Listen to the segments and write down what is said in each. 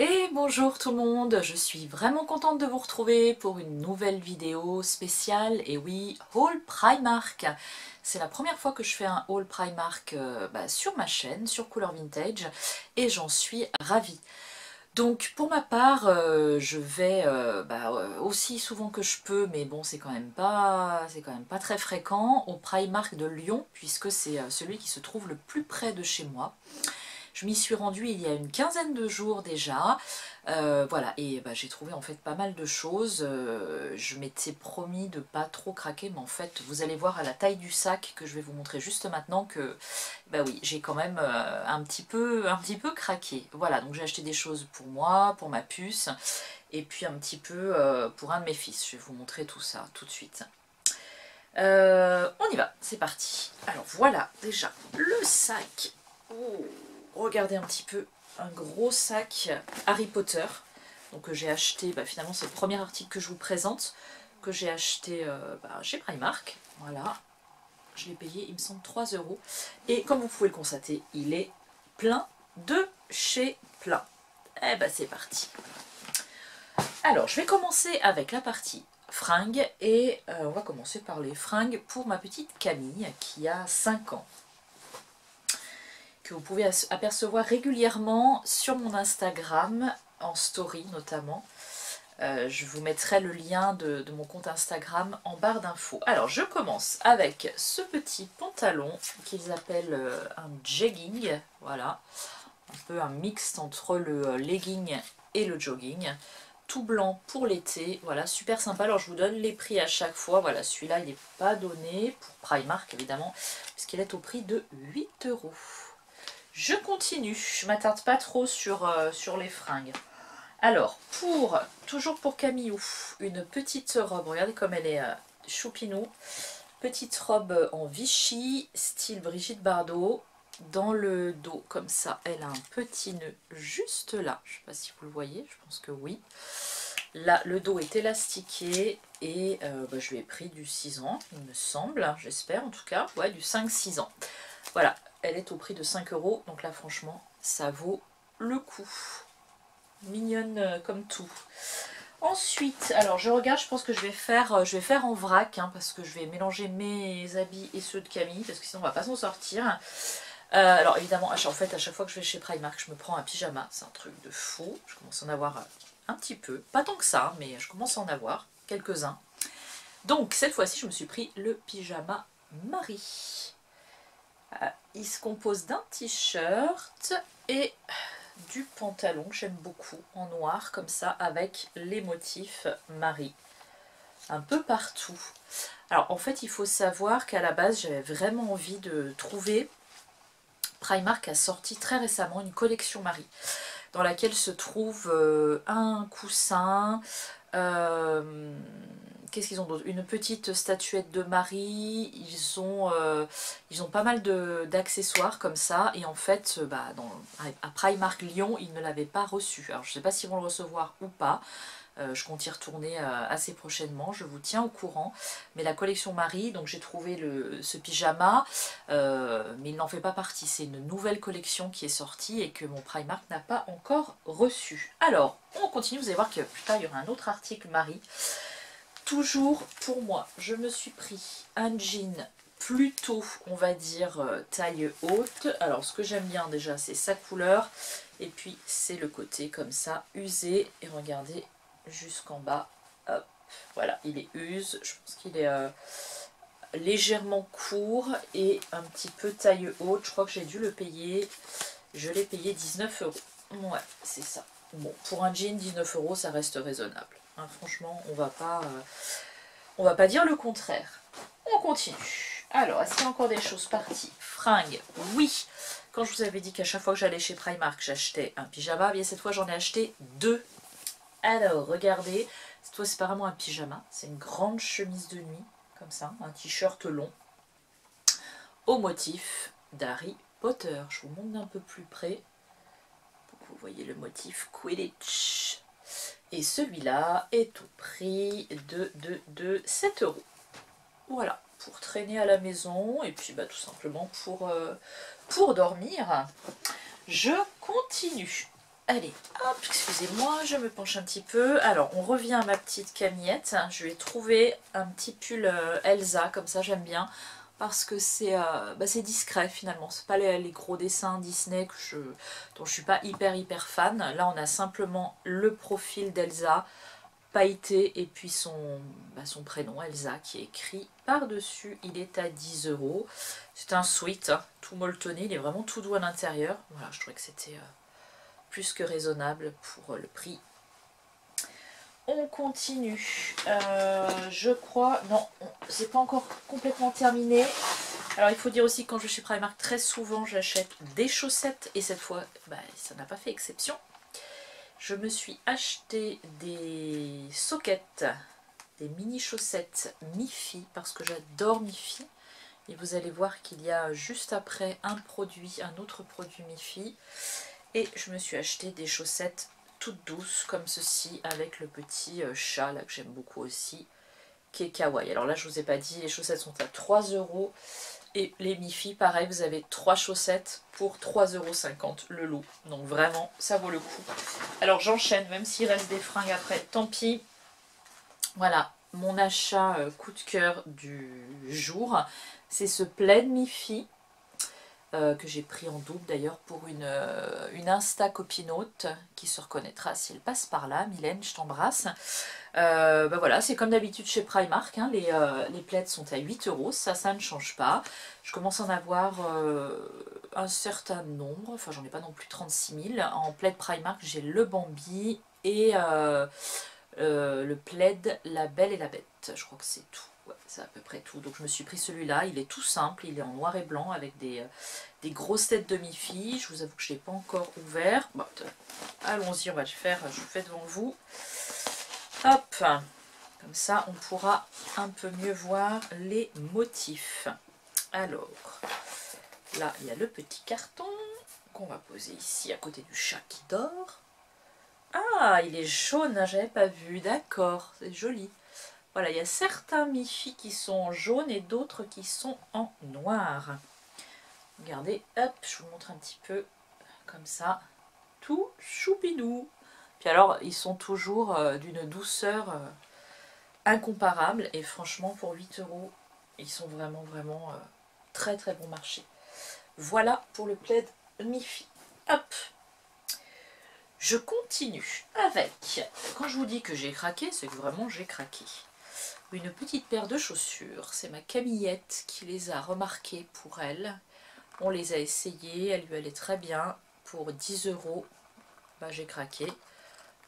Et bonjour tout le monde, je suis vraiment contente de vous retrouver pour une nouvelle vidéo spéciale, et oui, haul Primark. C'est la première fois que je fais un haul Primark sur ma chaîne, sur Couleur Vintage, et j'en suis ravie. Donc pour ma part, je vais aussi souvent que je peux, mais bon c'est quand même pas très fréquent, au Primark de Lyon, puisque c'est celui qui se trouve le plus près de chez moi. Je m'y suis rendue il y a une quinzaine de jours déjà. Voilà, et j'ai trouvé en fait pas mal de choses. Je m'étais promis de pas trop craquer, mais en fait, vous allez voir à la taille du sac que je vais vous montrer juste maintenant que, bah oui, j'ai quand même un petit peu craqué. Voilà, donc j'ai acheté des choses pour moi, pour ma puce, et puis un petit peu pour un de mes fils. Je vais vous montrer tout ça tout de suite. On y va, c'est parti. Alors voilà, déjà, le sac. Oh, regardez un petit peu, un gros sac Harry Potter. Donc que j'ai acheté, finalement c'est le premier article que je vous présente, que j'ai acheté chez Primark. Voilà, je l'ai payé, il me semble, 3 euros. Et comme vous pouvez le constater, il est plein de chez plein. Eh ben c'est parti. Alors, je vais commencer avec la partie fringues et on va commencer par les fringues pour ma petite Camille qui a 5 ans, que vous pouvez apercevoir régulièrement sur mon Instagram, en story notamment. Je vous mettrai le lien de mon compte Instagram en barre d'infos. Alors, je commence avec ce petit pantalon qu'ils appellent un jegging, voilà, un peu un mix entre le legging et le jogging. Tout blanc pour l'été, voilà, super sympa. Alors je vous donne les prix à chaque fois. Voilà, celui-là il n'est pas donné pour Primark évidemment, puisqu'il est au prix de 8 euros. Je continue, je m'attarde pas trop sur les fringues. Alors, toujours pour Camillou, une petite robe, regardez comme elle est choupinou. Petite robe en Vichy, style Brigitte Bardot. Dans le dos, comme ça, elle a un petit nœud juste là. Je ne sais pas si vous le voyez, je pense que oui. Là, le dos est élastiqué et je lui ai pris du 6 ans, il me semble, j'espère en tout cas. Ouais, du 5-6 ans. Voilà, elle est au prix de 5 euros, donc là, franchement, ça vaut le coup. Mignonne comme tout. Ensuite, alors je regarde, je pense que je vais faire en vrac, hein, parce que je vais mélanger mes habits et ceux de Camille, parce que sinon on va pas s'en sortir. Alors évidemment, en fait, à chaque fois que je vais chez Primark, je me prends un pyjama, c'est un truc de fou. Je commence à en avoir un petit peu, pas tant que ça, mais je commence à en avoir quelques-uns. Donc cette fois-ci, je me suis pris le pyjama Marie. Il se compose d'un t-shirt et du pantalon, j'aime beaucoup, en noir comme ça, avec les motifs Marie, un peu partout. Alors en fait, il faut savoir qu'à la base, j'avais vraiment envie de trouver... Primark a sorti très récemment une collection Marie, dans laquelle se trouve un coussin, qu'est-ce qu'ils ont d'autre, une petite statuette de Marie, ils ont pas mal d'accessoires comme ça, et en fait, à Primark Lyon, ils ne l'avaient pas reçu. Alors je ne sais pas s'ils vont le recevoir ou pas, je compte y retourner assez prochainement, je vous tiens au courant. Mais la collection Marie, donc j'ai trouvé ce pyjama, mais il n'en fait pas partie. C'est une nouvelle collection qui est sortie et que mon Primark n'a pas encore reçu. Alors, on continue, vous allez voir que putain, il y aura un autre article Marie. Toujours pour moi, je me suis pris un jean plutôt, on va dire, taille haute. Alors, ce que j'aime bien déjà, c'est sa couleur. Et puis, c'est le côté comme ça, usé. Et regardez, jusqu'en bas, hop, voilà, il est use. Je pense qu'il est légèrement court et un petit peu taille haute. Je crois que j'ai dû le payer, je l'ai payé 19 euros. Ouais, c'est ça. Bon, pour un jean, 19 euros, ça reste raisonnable. Hein, franchement, on va pas dire le contraire. On continue. Alors, est-ce qu'il y a encore des choses parties? Fringues, oui. Quand je vous avais dit qu'à chaque fois que j'allais chez Primark, j'achetais un pyjama, bien cette fois j'en ai acheté 2. Alors, regardez, cette fois c'est pas vraiment un pyjama, c'est une grande chemise de nuit, comme ça, un t-shirt long, au motif d'Harry Potter. Je vous montre d'un peu plus près, pour que vous voyez le motif Quidditch. Et celui-là est au prix de 7 euros. Voilà, pour traîner à la maison, et puis tout simplement pour dormir. Je continue. allez, hop, excusez-moi, je me penche un petit peu. Alors, on revient à ma petite Camillette. Je lui ai trouvé un petit pull Elsa, comme ça j'aime bien. Parce que c'est discret finalement. C'est pas les gros dessins Disney dont je suis pas hyper fan. Là, on a simplement le profil d'Elsa pailleté et puis son prénom Elsa qui est écrit par-dessus. Il est à 10 €. C'est un sweat, hein, tout molletonné. Il est vraiment tout doux à l'intérieur. Voilà, je trouvais que c'était plus que raisonnable pour le prix. On continue. Je crois... Non, c'est pas encore complètement terminé. Alors il faut dire aussi que quand je suis chez Primark, très souvent j'achète des chaussettes. Et cette fois, ça n'a pas fait exception. Je me suis acheté des sockets, des mini chaussettes Mi-Fi, parce que j'adore Mi-Fi. Et vous allez voir qu'il y a juste après un autre produit Mi-Fi. Et je me suis acheté des chaussettes toutes douces comme ceci avec le petit chat là que j'aime beaucoup aussi qui est kawaii. Alors là je vous ai pas dit, les chaussettes sont à 3 € et les Mi-Fi pareil, vous avez 3 chaussettes pour 3,50 € le lot. Donc vraiment ça vaut le coup. Alors j'enchaîne, même s'il reste des fringues après, tant pis. Voilà, mon achat coup de cœur du jour, c'est ce plaid Mi-Fi. Que j'ai pris en double d'ailleurs pour une Insta copinote qui se reconnaîtra si elle passe par là. Mylène, je t'embrasse. Voilà, c'est comme d'habitude chez Primark, hein, les plaids sont à 8 €, ça ne change pas. Je commence à en avoir un certain nombre, enfin j'en ai pas non plus 36 000. En plaid Primark, j'ai le Bambi et le plaid La Belle et la Bête, je crois que c'est tout. Ouais, c'est à peu près tout. Donc je me suis pris celui-là, il est tout simple, il est en noir et blanc avec des grosses têtes de Mi-Fi. Je vous avoue que je ne l'ai pas encore ouvert. Bon, allons-y, on va le faire, je le fais devant vous. Hop, comme ça on pourra un peu mieux voir les motifs. Alors, là il y a le petit carton qu'on va poser ici à côté du chat qui dort. Ah, il est jaune, hein, j'avais pas vu, d'accord, c'est joli. Voilà, il y a certains Mi-Fi qui sont en jaune et d'autres qui sont en noir. Regardez, hop, je vous montre un petit peu, comme ça, tout choupidou. Puis alors, ils sont toujours d'une douceur incomparable et franchement, pour 8 €, ils sont vraiment très bon marché. Voilà pour le plaid Mi-Fi. Hop, je continue avec, quand je vous dis que j'ai craqué, c'est que vraiment j'ai craqué. Une petite paire de chaussures, c'est ma Camillette qui les a remarquées pour elle. On les a essayées, elle lui allait très bien. Pour 10 €, j'ai craqué.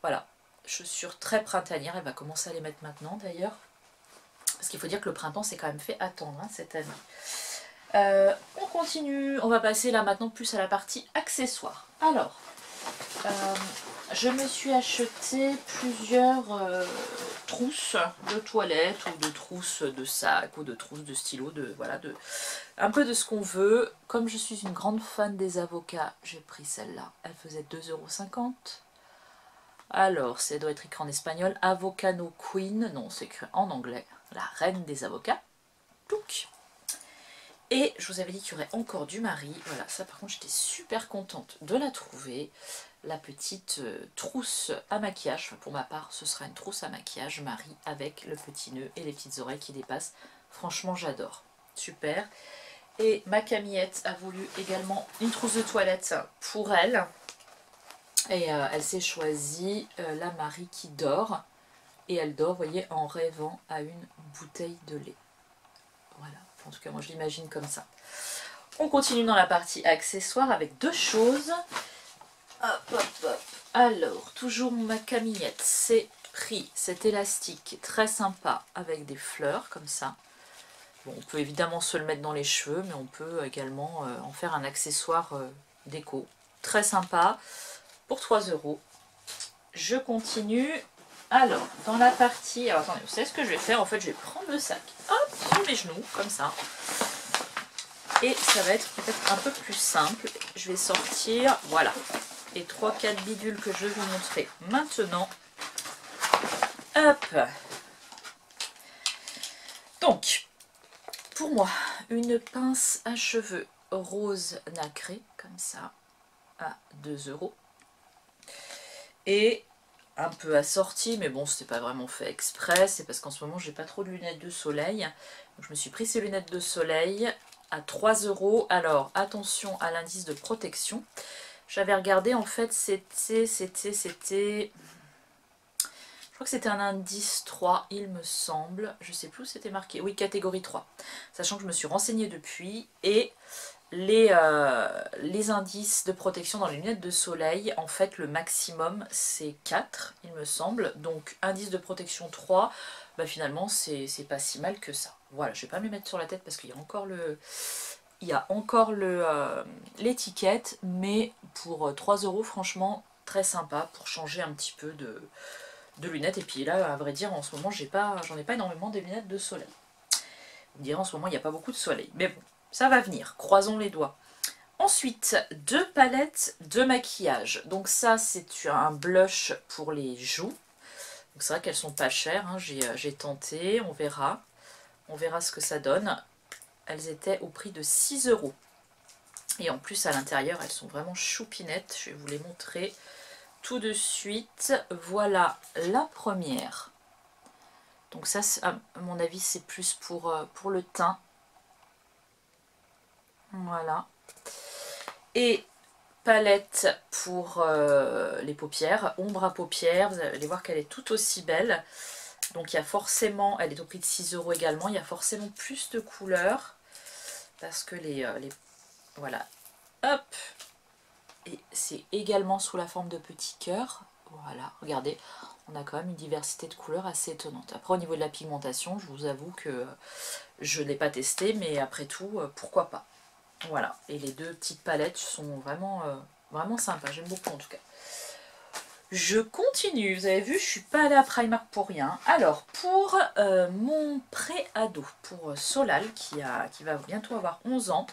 Voilà, chaussures très printanières, elle va commencer à les mettre maintenant d'ailleurs. Parce qu'il faut dire que le printemps s'est quand même fait attendre hein, cette année. On continue, on va passer là maintenant plus à la partie accessoires. Alors, je me suis acheté plusieurs trousses de toilette ou de trousses de sac ou de trousses de stylo, voilà, un peu de ce qu'on veut. Comme je suis une grande fan des avocats, j'ai pris celle-là. Elle faisait 2,50 €. Alors, ça doit être écrit en espagnol. Avocano Queen. Non, c'est écrit en anglais. La reine des avocats. Touc. Et je vous avais dit qu'il y aurait encore du Marie. Voilà, ça par contre, j'étais super contente de la trouver. La petite trousse à maquillage. Enfin, pour ma part, ce sera une trousse à maquillage Marie avec le petit nœud et les petites oreilles qui dépassent. Franchement, j'adore. Super. Et ma Camillette a voulu également une trousse de toilette pour elle. Et elle s'est choisie la Marie qui dort. Et elle dort, vous voyez, en rêvant à une bouteille de lait. Voilà, en tout cas moi je l'imagine comme ça. On continue dans la partie accessoires avec deux choses. Hop, hop, hop. Alors, toujours ma Camillette, c'est pris cet élastique très sympa avec des fleurs comme ça. Bon, on peut évidemment se le mettre dans les cheveux, mais on peut également en faire un accessoire déco. Très sympa, pour 3 €. Je continue. Alors, dans la partie... Alors, attendez, vous savez ce que je vais faire? En fait, je vais prendre le sac, hop, sur mes genoux, comme ça. Et ça va être peut-être un peu plus simple. Je vais sortir, voilà, les 3-4 bidules que je vais vous montrer maintenant. Hop. Donc, pour moi, une pince à cheveux rose nacré, comme ça, à 2 €. Et un peu assorti, mais bon, c'était pas vraiment fait exprès, c'est parce qu'en ce moment j'ai pas trop de lunettes de soleil. Donc je me suis pris ces lunettes de soleil à 3 €. Alors attention à l'indice de protection. J'avais regardé, en fait c'était... Je crois que c'était un indice 3, il me semble. Je sais plus où c'était marqué. Oui, catégorie 3. Sachant que je me suis renseignée depuis. Et les indices de protection dans les lunettes de soleil, en fait, le maximum, c'est 4, il me semble. Donc, indice de protection 3, bah, finalement, c'est pas si mal que ça. Voilà, je vais pas me les mettre sur la tête parce qu'il y a encore le... Il y a encore l'étiquette, mais pour 3 €, franchement, très sympa pour changer un petit peu de lunettes. Et puis là, à vrai dire, en ce moment, j'en ai pas énormément des lunettes de soleil. Vous me direz, en ce moment, il n'y a pas beaucoup de soleil. Mais bon, ça va venir, croisons les doigts. Ensuite, 2 palettes de maquillage. Donc ça, c'est un blush pour les joues. Donc c'est vrai qu'elles sont pas chères, hein. J'ai tenté, on verra. On verra ce que ça donne. Elles étaient au prix de 6 €. Et en plus, à l'intérieur, elles sont vraiment choupinettes. Je vais vous les montrer tout de suite. Voilà la première. Donc ça, à mon avis, c'est plus pour le teint. Voilà. Et palette pour les paupières, ombre à paupières. Vous allez voir qu'elle est tout aussi belle. Donc il y a forcément, elle est au prix de 6 € également. Il y a forcément plus de couleurs. Parce que voilà. Hop. Et c'est également sous la forme de petits cœurs. Voilà, regardez, on a quand même une diversité de couleurs assez étonnante. Après, au niveau de la pigmentation, je vous avoue que je ne l'ai pas testé, mais après tout, pourquoi pas. Voilà, et les 2 petites palettes sont vraiment, vraiment sympas, j'aime beaucoup en tout cas. Je continue, vous avez vu, je suis pas allée à Primark pour rien. Alors, pour mon pré-ado, pour Solal, qui va bientôt avoir 11 ans,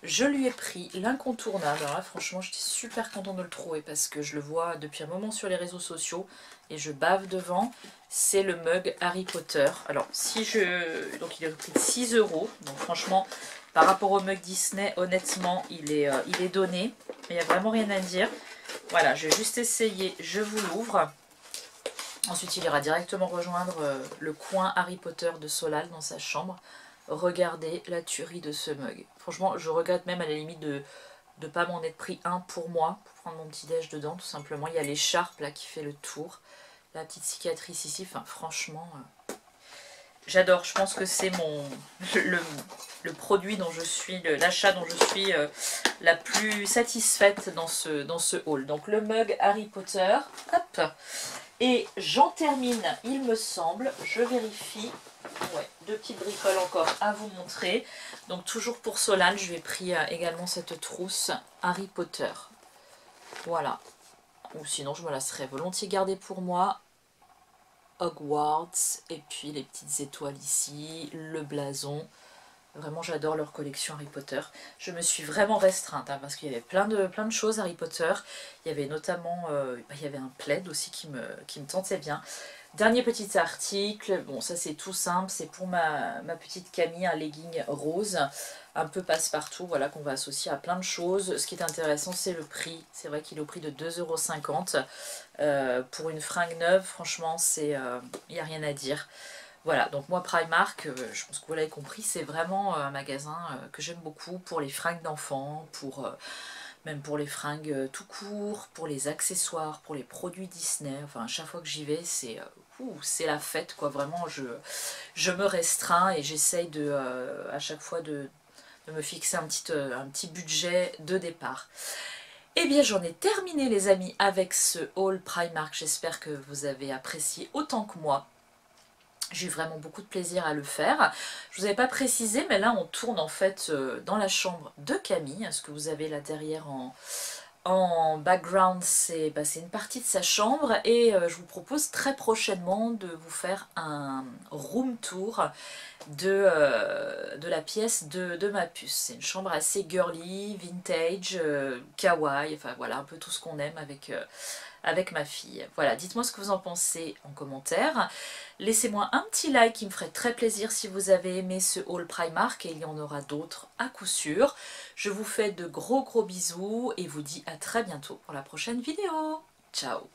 je lui ai pris l'incontournable. Alors là, franchement, j'étais super contente de le trouver parce que je le vois depuis un moment sur les réseaux sociaux et je bave devant. C'est le mug Harry Potter. Alors, donc il est au prix de 6 €. Donc franchement, par rapport au mug Disney, honnêtement, il est donné. Il n'y a vraiment rien à dire. Voilà, je vais juste essayer. Je vous l'ouvre. Ensuite, il ira directement rejoindre le coin Harry Potter de Solal dans sa chambre. Regardez la tuerie de ce mug. Franchement, je regrette même à la limite de ne pas m'en être pris un pour moi, pour prendre mon petit déj dedans, tout simplement. Il y a l'écharpe là qui fait le tour. La petite cicatrice ici, enfin franchement, j'adore. Je pense que c'est le produit dont je suis, l'achat dont je suis la plus satisfaite dans ce haul. Donc le mug Harry Potter, hop. Et j'en termine, il me semble, je vérifie. Ouais, 2 petites bricoles encore à vous montrer. Donc toujours pour Solal, je lui ai pris également cette trousse Harry Potter. Voilà. Ou sinon je me la serais volontiers gardée pour moi. Hogwarts, et puis les petites étoiles ici, le blason. Vraiment, j'adore leur collection Harry Potter. Je me suis vraiment restreinte hein, parce qu'il y avait plein de choses Harry Potter. Il y avait notamment il y avait un plaid aussi qui me tentait bien. Dernier petit article, bon ça c'est tout simple, c'est pour ma petite Camille, un legging rose, un peu passe-partout, voilà, qu'on va associer à plein de choses. Ce qui est intéressant c'est le prix, c'est vrai qu'il est au prix de 2,50 €. Pour une fringue neuve, franchement, il n'y a rien à dire. Voilà, donc moi Primark, je pense que vous l'avez compris, c'est vraiment un magasin que j'aime beaucoup pour les fringues d'enfants, même pour les fringues tout court, pour les accessoires, pour les produits Disney. Enfin, à chaque fois que j'y vais, c'est la fête, quoi. Vraiment, je me restreins et j'essaye à chaque fois de me fixer un petit budget de départ. Eh bien, j'en ai terminé, les amis, avec ce haul Primark. J'espère que vous avez apprécié autant que moi. J'ai eu vraiment beaucoup de plaisir à le faire. Je ne vous avais pas précisé, mais là on tourne en fait dans la chambre de Camille. Ce que vous avez là derrière en background, c'est une partie de sa chambre. Et je vous propose très prochainement de vous faire un room tour de la pièce de ma puce. C'est une chambre assez girly, vintage, kawaii, enfin voilà, un peu tout ce qu'on aime avec ma fille. Voilà, dites-moi ce que vous en pensez en commentaire. Laissez-moi un petit like qui me ferait très plaisir si vous avez aimé ce haul Primark, et il y en aura d'autres à coup sûr. Je vous fais de gros bisous et vous dis à très bientôt pour la prochaine vidéo. Ciao!